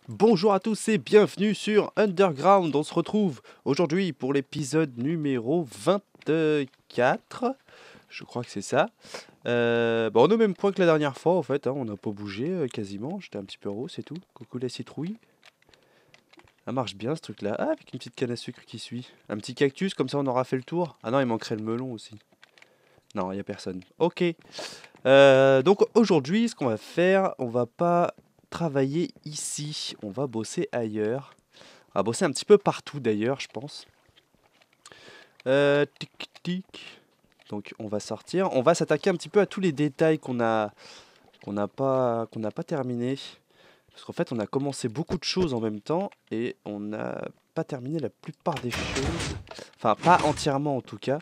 Bonjour à tous et bienvenue sur Underground. On se retrouve aujourd'hui pour l'épisode numéro 24. Je crois que c'est ça. On est au même point que la dernière fois en fait, hein. On n'a pas bougé quasiment. J'étais un petit peu rose, c'est tout. Coucou la citrouille. Ça marche bien ce truc là. Ah, avec une petite canne à sucre qui suit. Un petit cactus, comme ça on aura fait le tour. Ah non, il manquerait le melon aussi. Non, il n'y a personne. Ok. Donc aujourd'hui, ce qu'on va faire, on va pas travailler ici. On va bosser ailleurs. On va bosser un petit peu partout d'ailleurs, je pense. Tic tic. Donc on va sortir. On va s'attaquer un petit peu à tous les détails qu'on n'a pas terminé. Parce qu'en fait, on a commencé beaucoup de choses en même temps et on n'a pas terminé la plupart des choses. Enfin, pas entièrement en tout cas.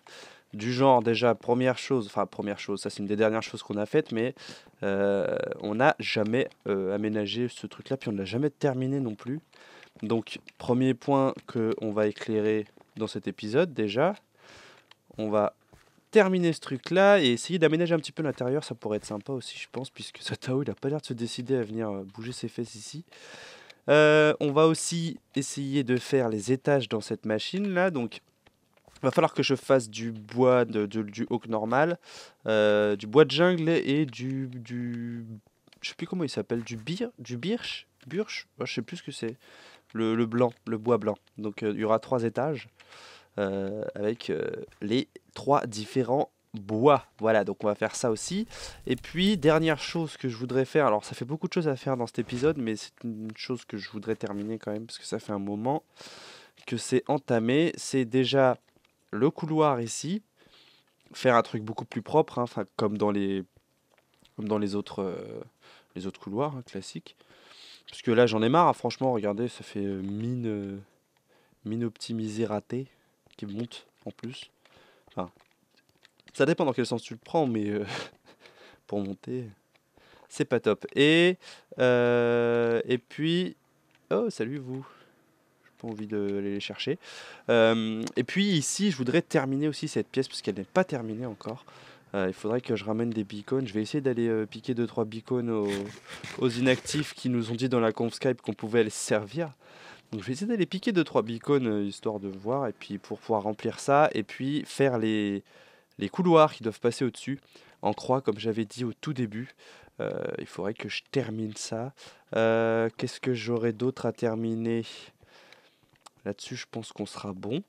Du genre, déjà, première chose, ça c'est une des dernières choses qu'on a faites, mais on n'a jamais aménagé ce truc-là, puis on ne l'a jamais terminé non plus. Donc, premier point que on va éclairer dans cet épisode, déjà, on va terminer ce truc-là et essayer d'aménager un petit peu l'intérieur, ça pourrait être sympa aussi, je pense, puisque Satao, il a pas l'air de se décider à venir bouger ses fesses ici. On va aussi essayer de faire les étages dans cette machine-là, donc il va falloir que je fasse du bois, du oak normal, du bois de jungle et je sais plus comment il s'appelle, du birch, oh, je sais plus ce que c'est. Le blanc, le bois blanc. Donc il y aura 3 étages avec les 3 différents bois. Voilà, donc on va faire ça aussi. Et puis, dernière chose que je voudrais faire, alors ça fait beaucoup de choses à faire dans cet épisode, mais c'est une chose que je voudrais terminer quand même, parce que ça fait un moment que c'est entamé. C'est déjà le couloir ici, faire un truc beaucoup plus propre, hein, comme dans les autres couloirs hein, classiques. Parce que là j'en ai marre, hein, franchement, regardez, ça fait mine optimisée ratée qui monte en plus. Enfin, ça dépend dans quel sens tu le prends, mais pour monter, c'est pas top. Et puis, oh salut vous, j'ai pas envie d'aller les chercher. Et puis ici, je voudrais terminer aussi cette pièce parce qu'elle n'est pas terminée encore. Il faudrait que je ramène des beacons. Je vais essayer d'aller piquer 2 3 beacons aux inactifs qui nous ont dit dans la conf Skype qu'on pouvait les servir. Donc je vais essayer d'aller piquer 2 3 beacons histoire de voir et puis pour pouvoir remplir ça et puis faire les couloirs qui doivent passer au-dessus en croix comme j'avais dit au tout début. Il faudrait que je termine ça. Qu'est-ce que j'aurais d'autre à terminer? Là-dessus, je pense qu'on sera bon.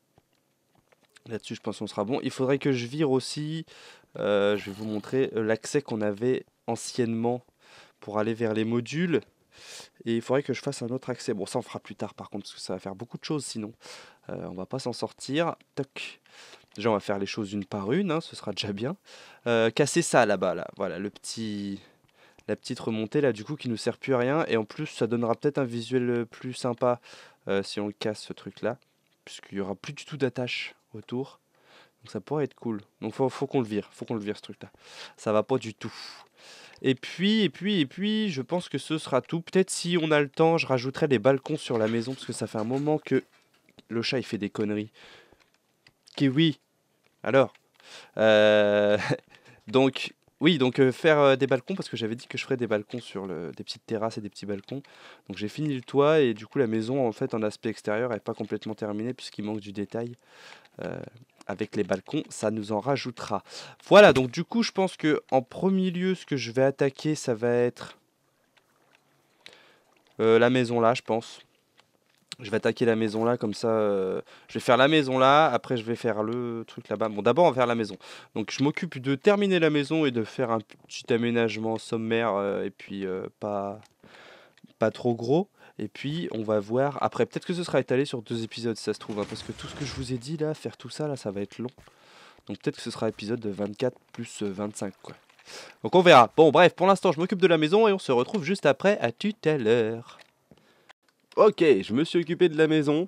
Là-dessus, je pense qu'on sera bon. Il faudrait que je vire aussi, je vais vous montrer l'accès qu'on avait anciennement pour aller vers les modules. Et il faudrait que je fasse un autre accès. Bon, ça on fera plus tard par contre, parce que ça va faire beaucoup de choses sinon. On va pas s'en sortir. Toc. Déjà, on va faire les choses une par une, hein, ce sera déjà bien. Casser ça là-bas, là. Voilà, la petite remontée là, du coup, qui nous sert plus à rien. Et en plus, ça donnera peut-être un visuel plus sympa si on le casse ce truc-là, puisqu'il y aura plus du tout d'attache autour. Donc ça pourrait être cool. Donc faut qu'on le vire, ce truc-là. Ça va pas du tout. Et puis, je pense que ce sera tout. Peut-être si on a le temps, je rajouterai des balcons sur la maison parce que ça fait un moment que le chat il fait des conneries. Kiwi, alors. Euh, donc, oui, donc faire des balcons parce que j'avais dit que je ferais des balcons des petites terrasses et des petits balcons. Donc j'ai fini le toit et du coup la maison en fait en aspect extérieur est pas complètement terminée puisqu'il manque du détail. Euh, avec les balcons, ça nous en rajoutera. Voilà, donc du coup, je pense que en premier lieu, ce que je vais attaquer, ça va être la maison là, je pense. Je vais attaquer la maison là, comme ça. Je vais faire la maison là, après je vais faire le truc là-bas. Bon, d'abord, on va faire la maison. Donc, je m'occupe de terminer la maison et de faire un petit aménagement sommaire, et puis pas trop gros. Et puis, on va voir. Après, peut-être que ce sera étalé sur 2 épisodes, si ça se trouve, hein, parce que tout ce que je vous ai dit là, faire tout ça là, ça va être long. Donc peut-être que ce sera épisode de 24 plus 25 quoi. Donc on verra. Bon bref, pour l'instant je m'occupe de la maison et on se retrouve juste après. À tout à l'heure. Ok, je me suis occupé de la maison,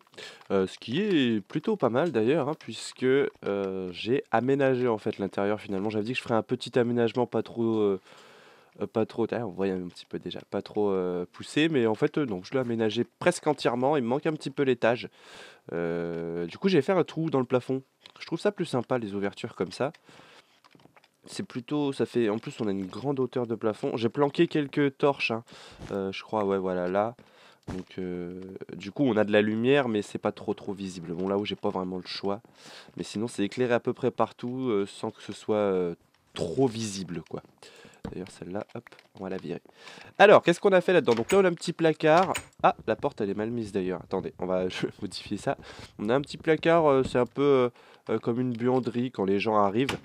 ce qui est plutôt pas mal d'ailleurs, hein, puisque j'ai aménagé en fait l'intérieur finalement. J'avais dit que je ferais un petit aménagement pas trop, on voit un petit peu déjà, pas trop poussé, mais en fait non, je l'ai aménagé presque entièrement. Il me manque un petit peu l'étage. Du coup, j'ai fait un trou dans le plafond. Je trouve ça plus sympa les ouvertures comme ça. C'est plutôt, ça fait, en plus on a une grande hauteur de plafond. J'ai planqué quelques torches, hein. Je crois, ouais, voilà, là. Donc du coup on a de la lumière mais c'est pas trop visible. Bon là où j'ai pas vraiment le choix. Mais sinon c'est éclairé à peu près partout sans que ce soit trop visible quoi. D'ailleurs celle-là, hop, on va la virer. Alors qu'est-ce qu'on a fait là-dedans? Donc là on a un petit placard. Ah la porte elle est mal mise d'ailleurs. Attendez, je vais modifier ça. On a un petit placard, c'est un peu comme une buanderie quand les gens arrivent.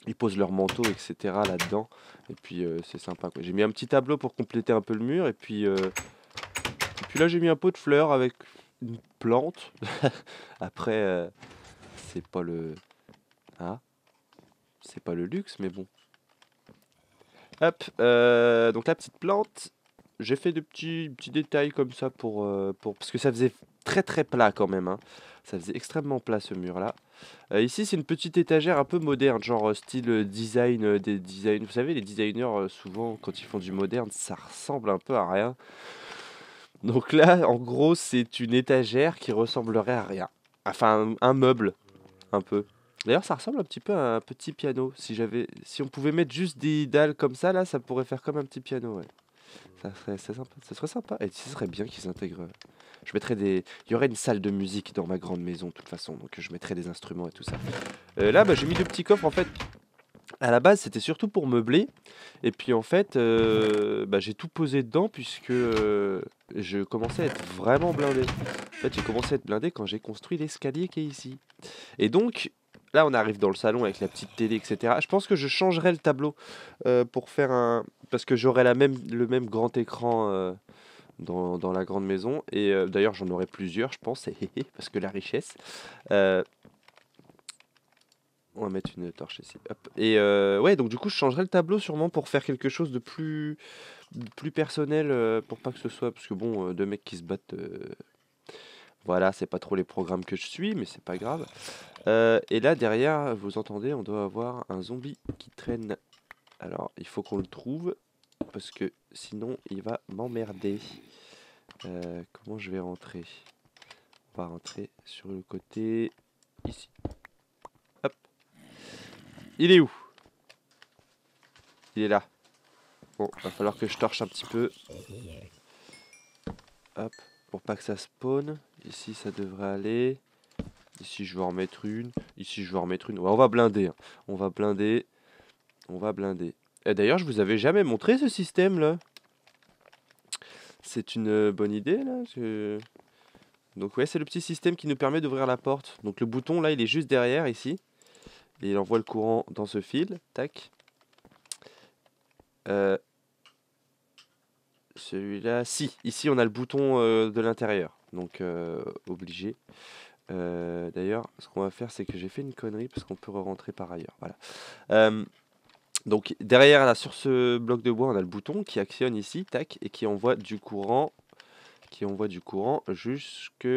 Ils posent leur manteau etc là-dedans. Et puis c'est sympa quoi. J'ai mis un petit tableau pour compléter un peu le mur. Et puis là j'ai mis un pot de fleurs avec une plante. Après c'est pas le... Ah, c'est pas le luxe mais bon. Hop, donc la petite plante. J'ai fait de petits détails comme ça parce que ça faisait très plat quand même. Hein. Ça faisait extrêmement plat ce mur là. Ici c'est une petite étagère un peu moderne, genre style design des designs. Vous savez les designers souvent quand ils font du moderne ça ressemble un peu à rien. Donc là, en gros, c'est une étagère qui ressemblerait à rien. Enfin, un meuble, un peu. D'ailleurs, ça ressemble un petit peu à un petit piano. Si on pouvait mettre juste des dalles comme ça, là, ça pourrait faire comme un petit piano, ouais. C'est sympa. Ça serait sympa. Et ce serait bien qu'ils intègrent. Je mettrais des. Il y aurait une salle de musique dans ma grande maison, de toute façon. Donc, je mettrais des instruments et tout ça. Là, bah, j'ai mis deux petits coffres, en fait. À la base, c'était surtout pour meubler. Et puis en fait, bah, j'ai tout posé dedans puisque je commençais à être vraiment blindé. En fait, j'ai commencé à être blindé quand j'ai construit l'escalier qui est ici. Et donc, là, on arrive dans le salon avec la petite télé, etc. Je pense que je changerai le tableau pour faire un... Parce que j'aurai le même grand écran dans la grande maison. Et d'ailleurs, j'en aurai plusieurs, je pense, parce que la richesse. Euh, On va mettre une torche ici. Hop. Et ouais, donc du coup, je changerai le tableau sûrement pour faire quelque chose de plus personnel, pour pas que ce soit... Parce que bon, deux mecs qui se battent, voilà, c'est pas trop les programmes que je suis, mais c'est pas grave. Et là, derrière, vous entendez, on doit avoir un zombie qui traîne. Alors, il faut qu'on le trouve, parce que sinon, il va m'emmerder. Comment je vais rentrer? On va rentrer sur le côté... Ici. Hop. Il est où? Il est là. Bon, va falloir que je torche un petit peu. Hop, pour pas que ça spawn. Ici, ça devrait aller. Ici, je vais en remettre une. Ici, je vais en remettre une. Ouais, on va blinder. Hein. On va blinder. On va blinder. Et d'ailleurs, je vous avais jamais montré ce système-là. C'est une bonne idée, là. Donc, ouais, c'est le petit système qui nous permet d'ouvrir la porte. Donc, le bouton, là, il est juste derrière, ici. Et il envoie le courant dans ce fil. Tac. Celui-là, si. Ici, on a le bouton de l'intérieur. Donc, obligé. D'ailleurs, ce qu'on va faire, c'est que j'ai fait une connerie parce qu'on peut re-rentrer par ailleurs. Voilà. Donc, derrière, là, sur ce bloc de bois, on a le bouton qui actionne ici, tac, et qui envoie du courant. Jusque...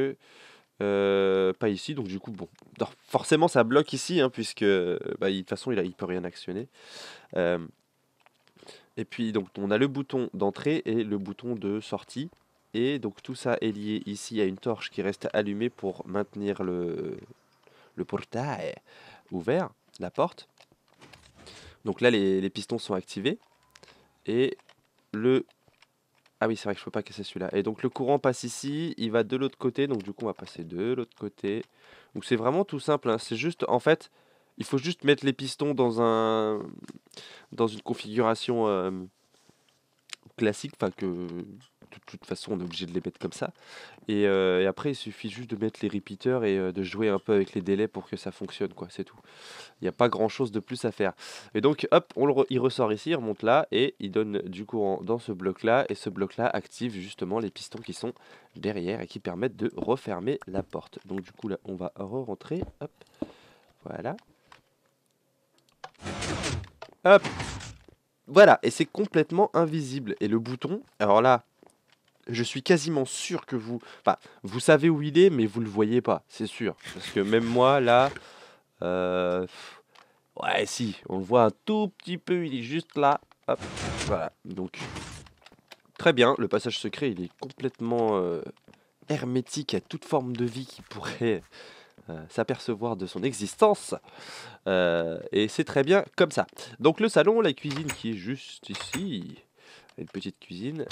pas ici, donc du coup, bon. Alors, forcément, ça bloque ici, hein, puisque, bah, de toute façon, il peut rien actionner. Et puis donc on a le bouton d'entrée et le bouton de sortie. Et donc tout ça est lié ici à une torche qui reste allumée pour maintenir le portail ouvert, la porte. Donc là les pistons sont activés. Et le... Ah oui c'est vrai que je peux pas casser celui-là. Et donc le courant passe ici, il va de l'autre côté. Donc du coup on va passer de l'autre côté. Donc c'est vraiment tout simple. Hein. C'est juste en fait, il faut juste mettre les pistons dans une configuration... classique, enfin que de toute façon on est obligé de les mettre comme ça. Et après il suffit juste de mettre les repeaters et de jouer un peu avec les délais pour que ça fonctionne quoi, c'est tout. Il n'y a pas grand chose de plus à faire. Et donc hop, il ressort ici, il remonte là et il donne du courant dans ce bloc là et ce bloc là active justement les pistons qui sont derrière et qui permettent de refermer la porte. Donc du coup là on va re-rentrer, hop, voilà. Hop, voilà, et c'est complètement invisible. Et le bouton, alors là, je suis quasiment sûr que vous... Enfin, vous savez où il est, mais vous le voyez pas, c'est sûr. Parce que même moi, là... ouais, si, on le voit un tout petit peu, il est juste là. Hop, voilà. Donc, très bien, le passage secret, il est complètement hermétique à toute forme de vie qui pourrait s'apercevoir de son existence. Et c'est très bien comme ça. Donc le salon, la cuisine qui est juste ici. Une petite cuisine.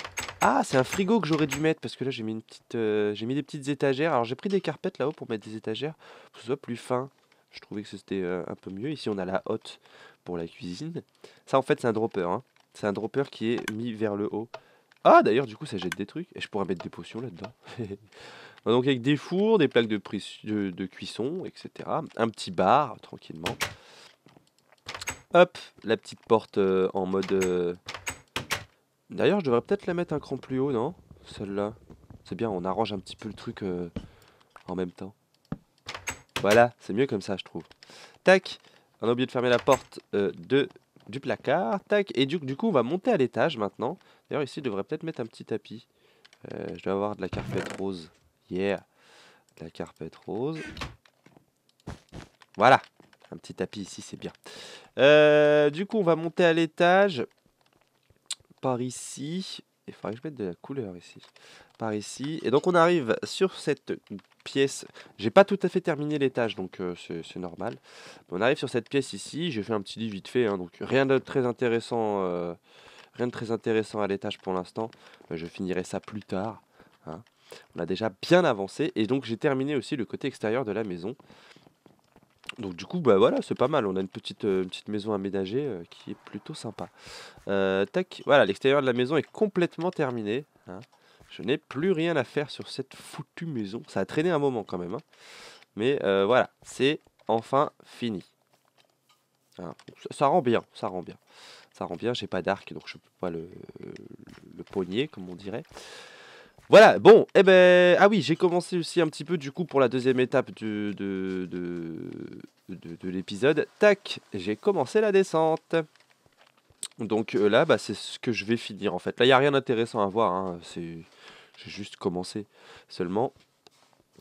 Ah, c'est un frigo que j'aurais dû mettre parce que là j'ai mis j'ai mis des petites étagères. Alors j'ai pris des carpettes là-haut pour mettre des étagères pour que ce soit plus fin. Je trouvais que c'était un peu mieux. Ici on a la hotte pour la cuisine. Ça en fait c'est un dropper, hein. C'est un dropper qui est mis vers le haut. Ah d'ailleurs du coup ça jette des trucs et je pourrais mettre des potions là-dedans. Donc avec des fours, des plaques de cuisson, etc. Un petit bar tranquillement. Hop, la petite porte en mode. D'ailleurs, je devrais peut-être la mettre un cran plus haut, non? Celle-là. C'est bien, on arrange un petit peu le truc en même temps. Voilà, c'est mieux comme ça, je trouve. Tac, on a oublié de fermer la porte du placard. Tac, et du coup, on va monter à l'étage maintenant. D'ailleurs, ici, je devrais peut-être mettre un petit tapis. Je dois avoir de la carpette rose. Yeah, de la carpette rose. Voilà, un petit tapis ici, c'est bien. Du coup, on va monter à l'étage. Par ici. Il faudrait que je mette de la couleur ici. Par ici. Et donc on arrive sur cette pièce. J'ai pas tout à fait terminé l'étage, donc c'est normal. On arrive sur cette pièce ici. J'ai fait un petit lit vite fait, hein, donc rien de très intéressant. Rien de très intéressant à l'étage pour l'instant. Je finirai ça plus tard, hein. On a déjà bien avancé. Et donc j'ai terminé aussi le côté extérieur de la maison. Donc du coup, bah voilà, c'est pas mal. On a une petite maison aménagée qui est plutôt sympa. Tac, voilà, l'extérieur de la maison est complètement terminé, hein. Je n'ai plus rien à faire sur cette foutue maison. Ça a traîné un moment quand même, hein. Mais voilà, c'est enfin fini. Hein. Ça rend bien, ça rend bien. Ça rend bien, j'ai pas d'arc, donc je peux pas le pogner, comme on dirait. Voilà, bon, eh ben, ah oui, j'ai commencé aussi un petit peu du coup pour la deuxième étape de l'épisode. Tac, j'ai commencé la descente. Donc là, bah, c'est ce que je vais finir en fait. Là, il n'y a rien d'intéressant à voir, hein. J'ai juste commencé seulement.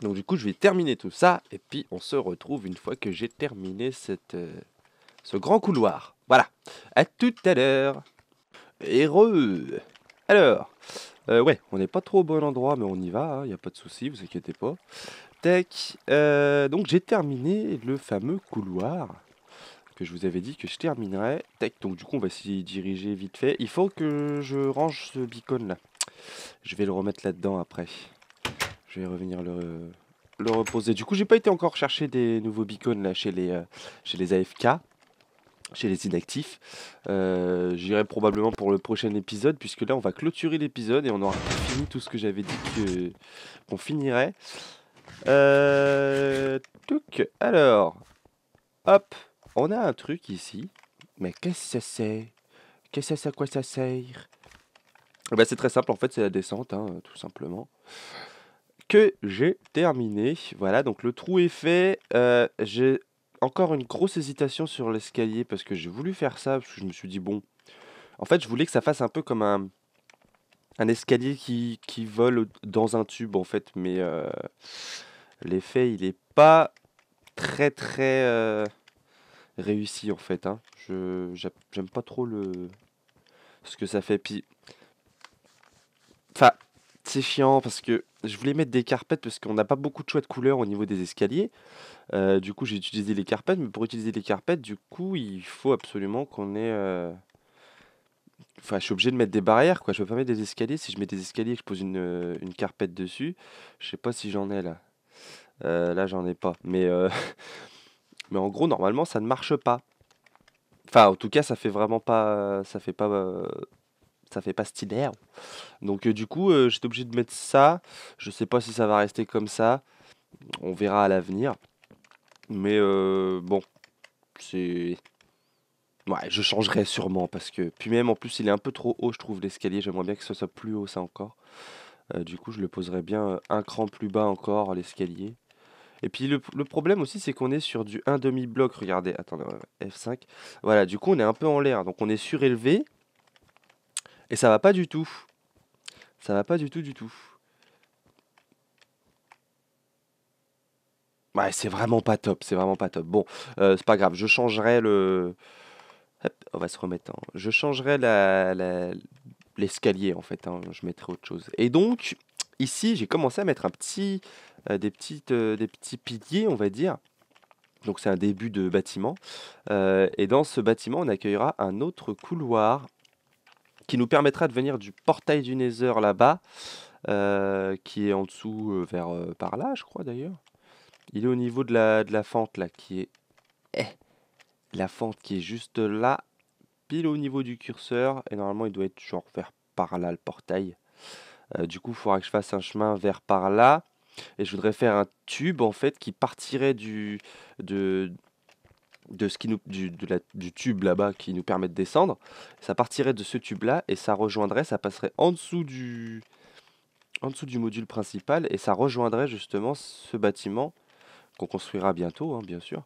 Donc du coup, je vais terminer tout ça. Et puis, on se retrouve une fois que j'ai terminé ce grand couloir. Voilà. À tout à l'heure. Heureux. Alors, ouais, on n'est pas trop au bon endroit, mais on y va, hein, il n'y a pas de souci, vous inquiétez pas. Tac. Donc j'ai terminé le fameux couloir que je vous avais dit que je terminerais. Tac, donc du coup on va s'y diriger vite fait. Il faut que je range ce beacon là. Je vais le remettre là-dedans après. Je vais revenir le reposer. Du coup j'ai pas été encore chercher des nouveaux beacons là chez les AFK, chez les inactifs. J'irai probablement pour le prochain épisode, puisque là on va clôturer l'épisode et on aura fini tout ce que j'avais dit qu'on finirait. Touc, alors, hop, on a un truc ici. Mais qu'est-ce que c'est? Qu'est-ce que c'est? À quoi ça sert? Bah, c'est très simple, en fait, c'est la descente, hein, tout simplement. Que j'ai terminé. Voilà, donc le trou est fait. J'ai encore une grosse hésitation sur l'escalier parce que j'ai voulu faire ça, parce que je me suis dit, bon, en fait, je voulais que ça fasse un peu comme un escalier qui vole dans un tube, en fait, mais l'effet, il est pas très très réussi, en fait, hein. J'aime pas trop ce que ça fait. Puis, enfin, c'est chiant parce que je voulais mettre des carpettes parce qu'on n'a pas beaucoup de choix de couleurs au niveau des escaliers. Du coup, j'ai utilisé les carpettes, mais pour utiliser les carpettes, du coup, il faut absolument qu'on ait. Enfin, je suis obligé de mettre des barrières, quoi. Je peux pas mettre des escaliers. Si je mets des escaliers et que je pose une carpette dessus, je sais pas si j'en ai là. Là, j'en ai pas. Mais, mais en gros, normalement, ça ne marche pas. Enfin, en tout cas, ça fait vraiment pas. Ça fait pas stylé. Donc, du coup, j'étais obligé de mettre ça. Je sais pas si ça va rester comme ça. On verra à l'avenir. Mais bon, c'est. Ouais, je changerai sûrement parce que. Puis même en plus, il est un peu trop haut, je trouve, l'escalier. J'aimerais bien que ce soit plus haut, ça encore. Du coup, je le poserai bien un cran plus bas encore, l'escalier. Et puis le problème aussi, c'est qu'on est sur du 1 demi-bloc. Regardez, attendez, F5. Voilà, du coup, on est un peu en l'air. Donc, on est surélevé. Et ça va pas du tout. Ça va pas du tout, du tout. Ouais, c'est vraiment pas top. C'est vraiment pas top. Bon, c'est pas grave. Je changerai le. Hop, on va se remettre en. Je changerai l'escalier en fait, hein. Je mettrai autre chose. Et donc, ici, j'ai commencé à mettre des petits piliers, on va dire. Donc, c'est un début de bâtiment. Et dans ce bâtiment, on accueillera un autre couloir qui nous permettra de venir du portail du Nether là-bas, qui est en dessous, vers par là, je crois d'ailleurs. Il est au niveau de la fente là, qui est la fente qui est juste là, pile au niveau du curseur, et normalement il doit être genre vers par là le portail. Du coup, il faudra que je fasse un chemin vers par là, et je voudrais faire un tube en fait qui partirait de, de ce qui nous, du tube là-bas qui nous permet de descendre. Ça partirait de ce tube là et ça rejoindrait, ça passerait en dessous du module principal et ça rejoindrait justement ce bâtiment qu'on construira bientôt, hein, bien sûr.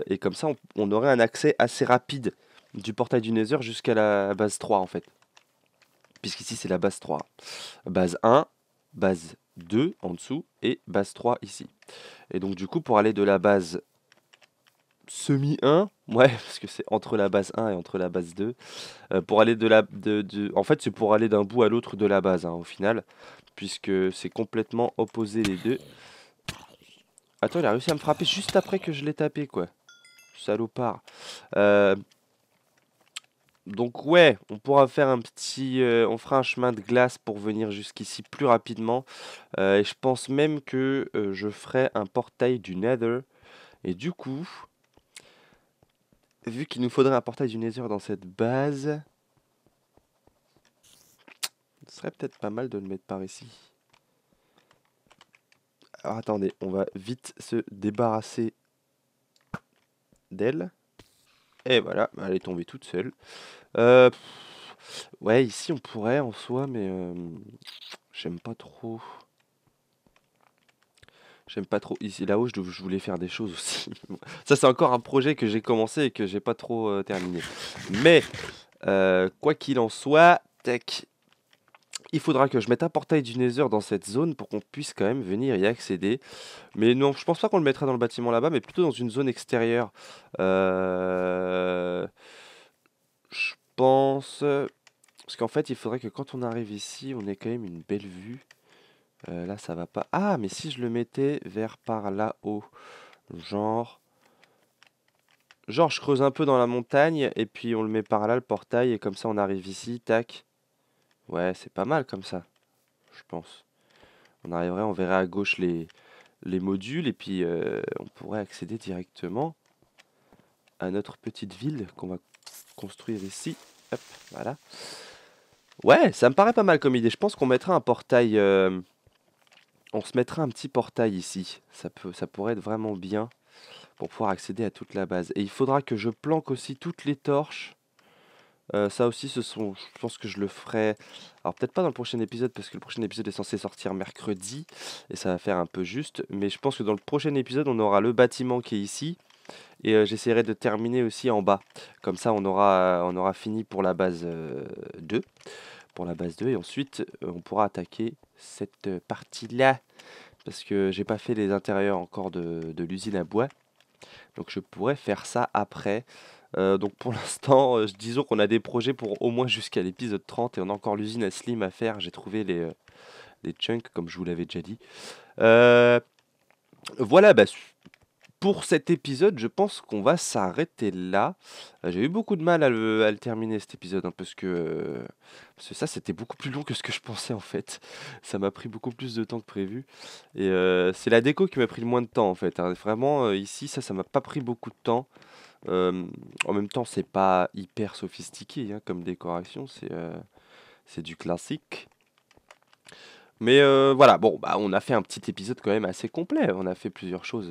Et comme ça, on aurait un accès assez rapide du portail du Nether jusqu'à la base 3 en fait. Puisqu'ici c'est la base 3. Base 1, base 2 en dessous et base 3 ici. Et donc du coup pour aller de la base semi 1, ouais, parce que c'est entre la base 1 et entre la base 2, pour aller en fait c'est pour aller d'un bout à l'autre de la base, hein, au final, puisque c'est complètement opposé les deux. Attends, il a réussi à me frapper juste après que je l'ai tapé, quoi. Salopard. Donc ouais, on pourra faire un petit... on fera un chemin de glace pour venir jusqu'ici plus rapidement. Et je pense même que je ferai un portail du Nether. Et du coup, vu qu'il nous faudrait un portail du Nether dans cette base, ce serait peut-être pas mal de le mettre par ici. Alors attendez, on va vite se débarrasser d'elle. Et voilà, elle est tombée toute seule. Ouais, ici on pourrait en soi, mais j'aime pas trop. J'aime pas trop. Ici, là-haut, je voulais faire des choses aussi. Ça, c'est encore un projet que j'ai commencé et que j'ai pas trop terminé. Mais, quoi qu'il en soit, tac, il faudra que je mette un portail du Nether dans cette zone pour qu'on puisse quand même venir y accéder. Mais non, je pense pas qu'on le mettra dans le bâtiment là-bas, mais plutôt dans une zone extérieure. Je pense... Parce qu'en fait, il faudrait que quand on arrive ici, on ait quand même une belle vue. Là, ça va pas. Ah, mais si je le mettais vers par là-haut. Genre... Genre, je creuse un peu dans la montagne, et puis on le met par là, le portail, et comme ça, on arrive ici, tac. Ouais, c'est pas mal comme ça, je pense. On arriverait, on verrait à gauche les modules, et puis on pourrait accéder directement à notre petite ville qu'on va construire ici. Hop, voilà. Ouais, ça me paraît pas mal comme idée. Je pense qu'on mettra un portail... on se mettra un petit portail ici. Ça pourrait être vraiment bien pour pouvoir accéder à toute la base. Et il faudra que je planque aussi toutes les torches. Ça aussi, je pense que je le ferai... Alors peut-être pas dans le prochain épisode, parce que le prochain épisode est censé sortir mercredi, et ça va faire un peu juste. Mais je pense que dans le prochain épisode, on aura le bâtiment qui est ici, et j'essaierai de terminer aussi en bas. Comme ça, on aura fini pour la base 2. Pour la base 2, et ensuite, on pourra attaquer cette partie-là. Parce que j'ai pas fait les intérieurs encore de l'usine à bois. Donc je pourrais faire ça après. Donc pour l'instant, disons qu'on a des projets pour au moins jusqu'à l'épisode 30 et on a encore l'usine à Slim à faire. J'ai trouvé les chunks comme je vous l'avais déjà dit. Voilà, bah, pour cet épisode, je pense qu'on va s'arrêter là. J'ai eu beaucoup de mal à le terminer cet épisode, hein, parce que ça c'était beaucoup plus long que ce que je pensais en fait. Ça m'a pris beaucoup plus de temps que prévu. Et c'est la déco qui m'a pris le moins de temps en fait, hein. Vraiment, ici, ça m'a pas pris beaucoup de temps. En même temps, c'est pas hyper sophistiqué, hein, comme décoration, c'est du classique. Mais voilà, bon, bah, on a fait un petit épisode quand même assez complet. On a fait plusieurs choses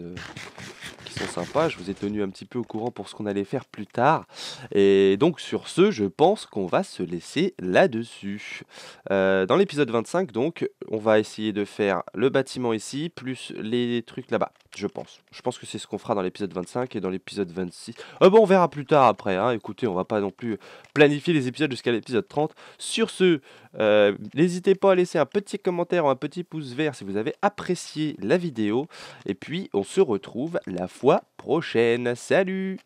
qui sont sympas. Je vous ai tenu un petit peu au courant pour ce qu'on allait faire plus tard. Et donc sur ce, je pense qu'on va se laisser là-dessus. Dans l'épisode 25, donc, on va essayer de faire le bâtiment ici, plus les trucs là-bas, je pense. Je pense que c'est ce qu'on fera dans l'épisode 25 et dans l'épisode 26. Bon, on verra plus tard après, hein. Écoutez, on va pas non plus planifier les épisodes jusqu'à l'épisode 30. Sur ce, n'hésitez pas à laisser un petit commentaire ou un petit pouce vert si vous avez apprécié la vidéo. Et puis, on se retrouve la fois prochaine. Salut!